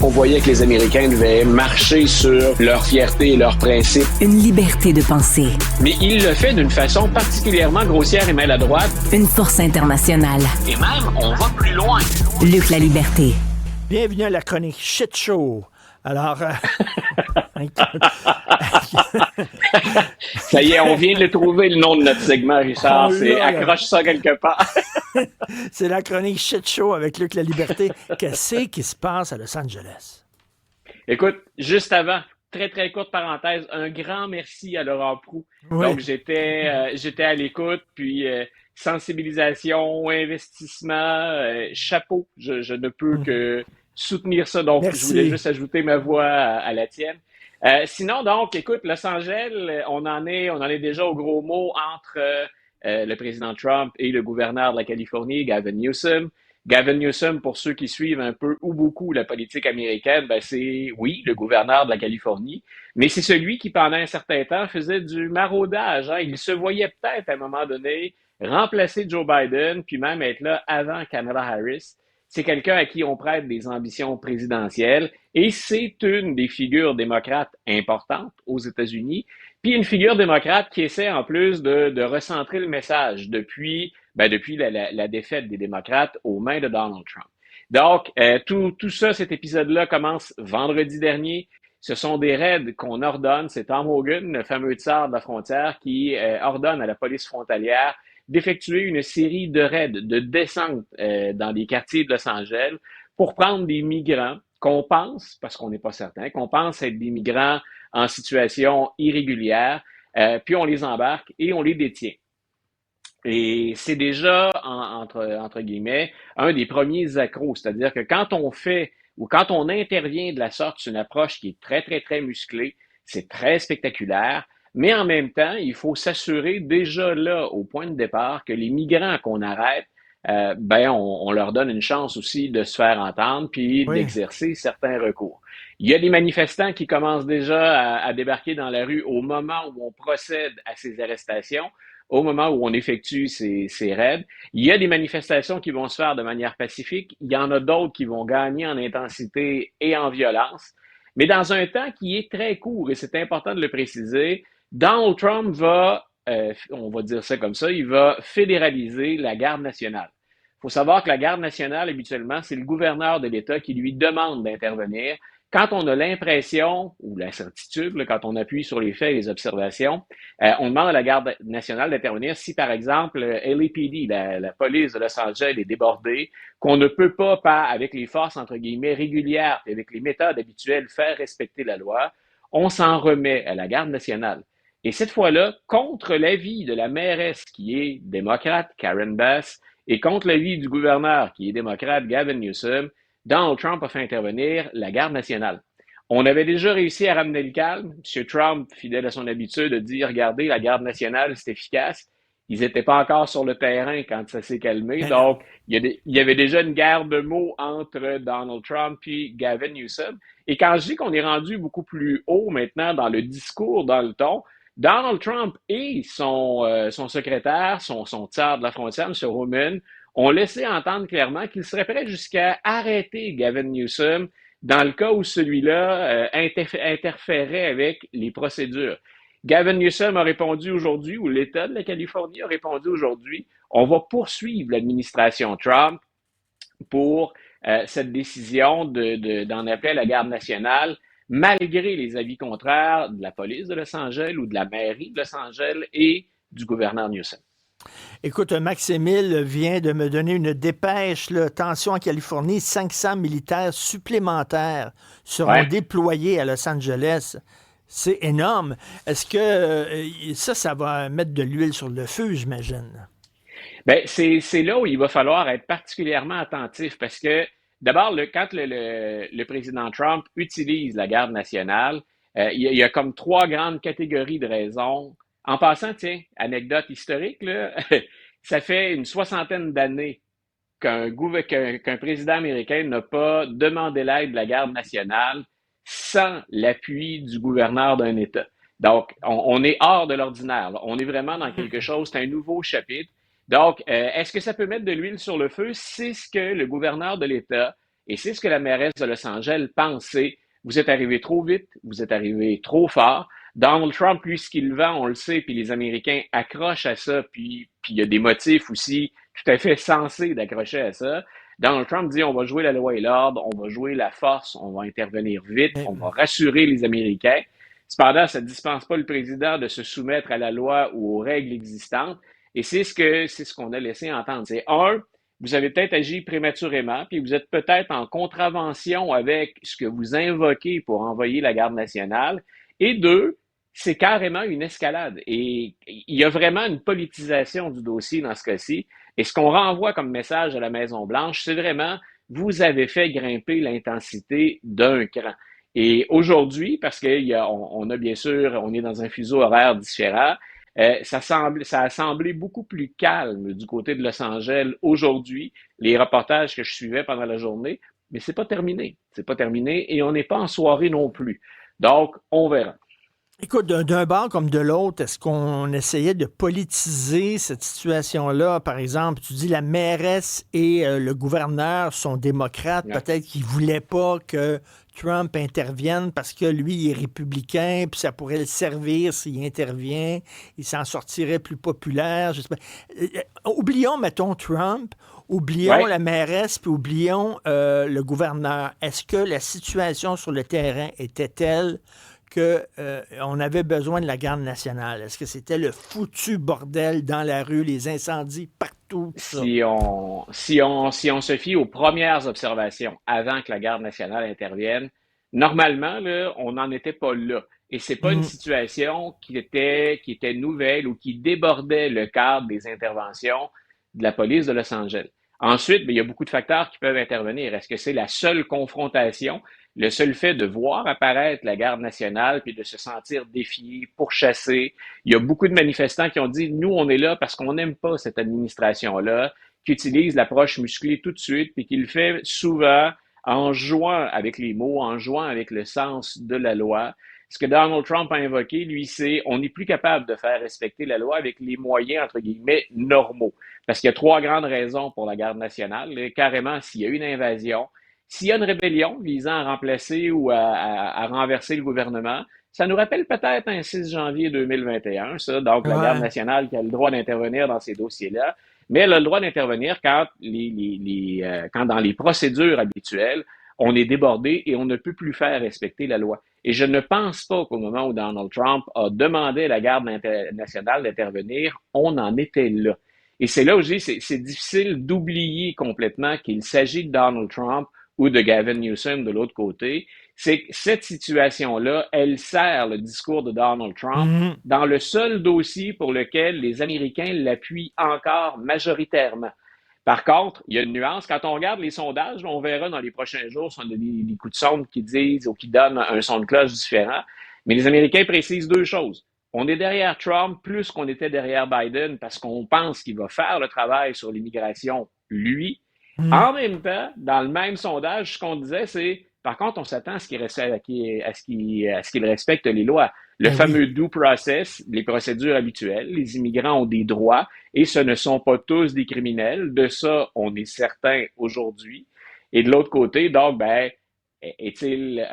On voyait que les Américains devaient marcher sur leur fierté et leurs principes. Une liberté de penser. Mais il le fait d'une façon particulièrement grossière et maladroite. Une force internationale. Et même, on va plus loin. Luc La Liberté. Bienvenue à la chronique Shit Show. Alors... Ça y est, on vient de trouver le nom de notre segment, Richard. C'est accroche ça quelque part. C'est la chronique Shit Show avec Luc La Liberté. Qu'est-ce qui se passe à Los Angeles? Écoute, juste avant, très très courte parenthèse, un grand merci à Laurent Proulx. Oui. Donc j'étais à l'écoute, puis sensibilisation, investissement, chapeau. Je ne peux que soutenir ça. Donc merci. Je voulais juste ajouter ma voix à la tienne. Sinon, donc, écoute, Los Angeles, on en est déjà au gros mot entre le président Trump et le gouverneur de la Californie, Gavin Newsom. Gavin Newsom, pour ceux qui suivent un peu ou beaucoup la politique américaine, ben c'est, oui, le gouverneur de la Californie, mais c'est celui qui, pendant un certain temps, faisait du maraudage. Hein. Il se voyait peut-être, à un moment donné, remplacer Joe Biden, puis même être là avant Kamala Harris. C'est quelqu'un à qui on prête des ambitions présidentielles et c'est une des figures démocrates importantes aux États-Unis, puis une figure démocrate qui essaie en plus de recentrer le message depuis la défaite des démocrates aux mains de Donald Trump. Donc, tout ça, cet épisode-là commence vendredi dernier. Ce sont des raids qu'on ordonne. C'est Tom Hogan, le fameux tsar de la frontière, qui ordonne à la police frontalière d'effectuer une série de raids, de descentes dans les quartiers de Los Angeles pour prendre des migrants qu'on pense, parce qu'on n'est pas certain, qu'on pense être des migrants en situation irrégulière, puis on les embarque et on les détient. Et c'est déjà, entre guillemets, un des premiers accros, c'est-à-dire que quand on fait ou quand on intervient de la sorte, c'est une approche qui est très, très, très musclée, c'est très spectaculaire, mais en même temps, il faut s'assurer déjà là, au point de départ, que les migrants qu'on arrête, on leur donne une chance aussi de se faire entendre puis d'exercer certains recours. Il y a des manifestants qui commencent déjà à débarquer dans la rue au moment où on procède à ces arrestations, au moment où on effectue ces raids. Il y a des manifestations qui vont se faire de manière pacifique. Il y en a d'autres qui vont gagner en intensité et en violence. Mais dans un temps qui est très court, et c'est important de le préciser, Donald Trump va, on va dire ça comme ça, il va fédéraliser la garde nationale. Il faut savoir que la garde nationale, habituellement, c'est le gouverneur de l'État qui lui demande d'intervenir. Quand on a l'impression, ou la certitude, là, quand on appuie sur les faits et les observations, on demande à la garde nationale d'intervenir si, par exemple, LAPD, la police de Los Angeles, est débordée, qu'on ne peut pas, avec les forces, entre guillemets, régulières, et avec les méthodes habituelles, faire respecter la loi, on s'en remet à la garde nationale. Et cette fois-là, contre l'avis de la mairesse qui est démocrate, Karen Bass, et contre l'avis du gouverneur qui est démocrate, Gavin Newsom, Donald Trump a fait intervenir la garde nationale. On avait déjà réussi à ramener le calme. M. Trump, fidèle à son habitude, a dit, regardez, la garde nationale, c'est efficace. Ils n'étaient pas encore sur le terrain quand ça s'est calmé. Donc, il y avait déjà une guerre de mots entre Donald Trump et Gavin Newsom. Et quand je dis qu'on est rendu beaucoup plus haut maintenant dans le discours, dans le ton, Donald Trump et son secrétaire, son tsar de la frontière, M. Roman, ont laissé entendre clairement qu'ils seraient prêts jusqu'à arrêter Gavin Newsom dans le cas où celui-là interférait avec les procédures. Gavin Newsom a répondu aujourd'hui, ou l'État de la Californie a répondu aujourd'hui, on va poursuivre l'administration Trump pour cette décision d'en appeler à la garde nationale, malgré les avis contraires de la police de Los Angeles ou de la mairie de Los Angeles et du gouverneur Newsom. Écoute, Max-Émile vient de me donner une dépêche, là, tension en Californie, 500 militaires supplémentaires seront déployés à Los Angeles. C'est énorme. Est-ce que ça va mettre de l'huile sur le feu, j'imagine? Bien, c'est là où il va falloir être particulièrement attentif parce que, d'abord, quand le président Trump utilise la garde nationale, il y a comme 3 grandes catégories de raisons. En passant, tiens, anecdote historique, là, ça fait une 60aine d'années qu'un président américain n'a pas demandé l'aide de la garde nationale sans l'appui du gouverneur d'un État. Donc, on est hors de l'ordinaire. Là. On est vraiment dans quelque chose, c'est un nouveau chapitre. Donc, est-ce que ça peut mettre de l'huile sur le feu? C'est ce que le gouverneur de l'État Et c'est ce que la mairesse de Los Angeles pensait. Vous êtes arrivé trop vite, vous êtes arrivé trop fort. Donald Trump, lui, ce qu'il vend, on le sait, puis les Américains accrochent à ça, puis il y a des motifs aussi tout à fait sensés d'accrocher à ça. Donald Trump dit on va jouer la loi et l'ordre, on va jouer la force, on va intervenir vite, on va rassurer les Américains. Cependant, ça ne dispense pas le président de se soumettre à la loi ou aux règles existantes. Et c'est ce qu'on a laissé entendre. C'est vous avez peut-être agi prématurément, puis vous êtes peut-être en contravention avec ce que vous invoquez pour envoyer la garde nationale. Et deux, c'est carrément une escalade. Et il y a vraiment une politisation du dossier dans ce cas-ci. Et ce qu'on renvoie comme message à la Maison-Blanche, c'est vraiment, vous avez fait grimper l'intensité d'un cran. Et aujourd'hui, parce on a bien sûr, on est dans un fuseau horaire différent, ça a semblé beaucoup plus calme du côté de Los Angeles aujourd'hui, les reportages que je suivais pendant la journée, mais c'est pas terminé. C'est pas terminé et on n'est pas en soirée non plus. Donc, on verra. Écoute, d'un bord comme de l'autre, est-ce qu'on essayait de politiser cette situation-là? Par exemple, tu dis la mairesse et le gouverneur sont démocrates. Yeah. Peut-être qu'ils ne voulaient pas que Trump intervienne parce que lui, il est républicain, puis ça pourrait le servir s'il intervient. Il s'en sortirait plus populaire. Je sais pas. Oublions, mettons, Trump. Oublions la mairesse, puis oublions le gouverneur. Est-ce que la situation sur le terrain était telle qu'on avait besoin de la garde nationale? Est-ce que c'était le foutu bordel dans la rue, les incendies partout? Si on se fie aux premières observations avant que la garde nationale intervienne, normalement, là, on n'en était pas là. Et c'est pas une situation qui était nouvelle ou qui débordait le cadre des interventions de la police de Los Angeles. Ensuite, il y a beaucoup de facteurs qui peuvent intervenir. Est-ce que c'est la seule confrontation? Le seul fait de voir apparaître la garde nationale puis de se sentir défié, pourchassé. Il y a beaucoup de manifestants qui ont dit, nous, on est là parce qu'on n'aime pas cette administration-là, qui utilise l'approche musclée tout de suite puis qui le fait souvent en jouant avec les mots, en jouant avec le sens de la loi. Ce que Donald Trump a invoqué, lui, c'est on n'est plus capable de faire respecter la loi avec les moyens, entre guillemets, normaux. Parce qu'il y a trois grandes raisons pour la garde nationale. Carrément, s'il y a une invasion, s'il y a une rébellion visant à remplacer ou à renverser le gouvernement, ça nous rappelle peut-être un 6 janvier 2021, ça, donc la garde nationale qui a le droit d'intervenir dans ces dossiers-là, mais elle a le droit d'intervenir quand, quand dans les procédures habituelles, on est débordé et on ne peut plus faire respecter la loi. Et je ne pense pas qu'au moment où Donald Trump a demandé à la garde nationale d'intervenir, on en était là. Et c'est là où je dis, c'est difficile d'oublier complètement qu'il s'agit de Donald Trump ou de Gavin Newsom de l'autre côté. C'est que cette situation-là, elle sert le discours de Donald Trump dans le seul dossier pour lequel les Américains l'appuient encore majoritairement. Par contre, il y a une nuance. Quand on regarde les sondages, on verra dans les prochains jours si on a des coups de sonde qui disent ou qui donnent un son de cloche différent. Mais les Américains précisent deux choses. On est derrière Trump plus qu'on était derrière Biden parce qu'on pense qu'il va faire le travail sur l'immigration, lui. En même temps, dans le même sondage, ce qu'on disait, c'est, par contre, on s'attend à ce qu'il respecte les lois. Le fameux due process, les procédures habituelles, les immigrants ont des droits et ce ne sont pas tous des criminels. De ça, on est certain aujourd'hui. Et de l'autre côté, donc, est-il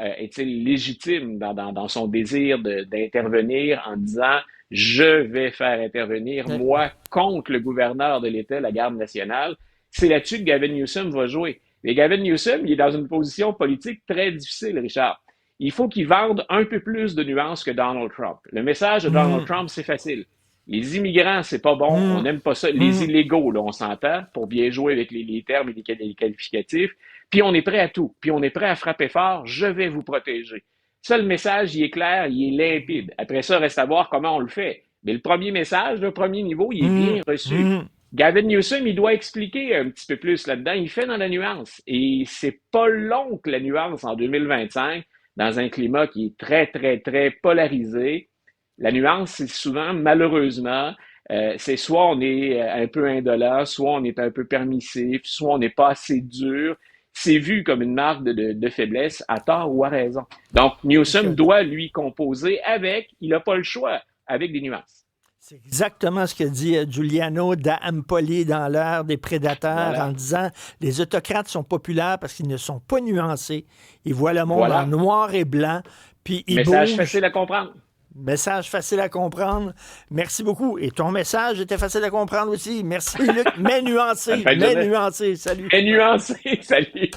légitime dans son désir d'intervenir en disant « Je vais faire intervenir, moi, contre le gouverneur de l'État, la garde nationale », c'est là-dessus que Gavin Newsom va jouer. Mais Gavin Newsom, il est dans une position politique très difficile, Richard. Il faut qu'il vende un peu plus de nuances que Donald Trump. Le message de Donald Trump, c'est facile. Les immigrants, c'est pas bon, on n'aime pas ça. Les illégaux, là, on s'entend, pour bien jouer avec les termes et les qualificatifs. Puis on est prêt à tout. Puis on est prêt à frapper fort, je vais vous protéger. Ça, le message, il est clair, il est limpide. Après ça, reste à voir comment on le fait. Mais le premier message, le premier niveau, il est bien reçu. Gavin Newsom, il doit expliquer un petit peu plus là-dedans. Il fait dans la nuance. Et c'est pas long que la nuance en 2025, dans un climat qui est très, très, très polarisé. La nuance, c'est souvent, malheureusement, c'est soit on est un peu indolent, soit on est un peu permissif, soit on n'est pas assez dur. C'est vu comme une marque de faiblesse, à tort ou à raison. Donc, Newsom doit, lui, composer avec, il n'a pas le choix, avec des nuances. C'est exactement ce que dit Giuliano da Empoli dans l'heure des prédateurs en disant les autocrates sont populaires parce qu'ils ne sont pas nuancés. Ils voient le monde en noir et blanc, puis ils Message bougent. facile à comprendre. Message facile à comprendre. Merci beaucoup. Et ton message était facile à comprendre aussi. Merci, Luc. Mais nuancé. Mais nuancé. Salut. Mais nuancé. Salut.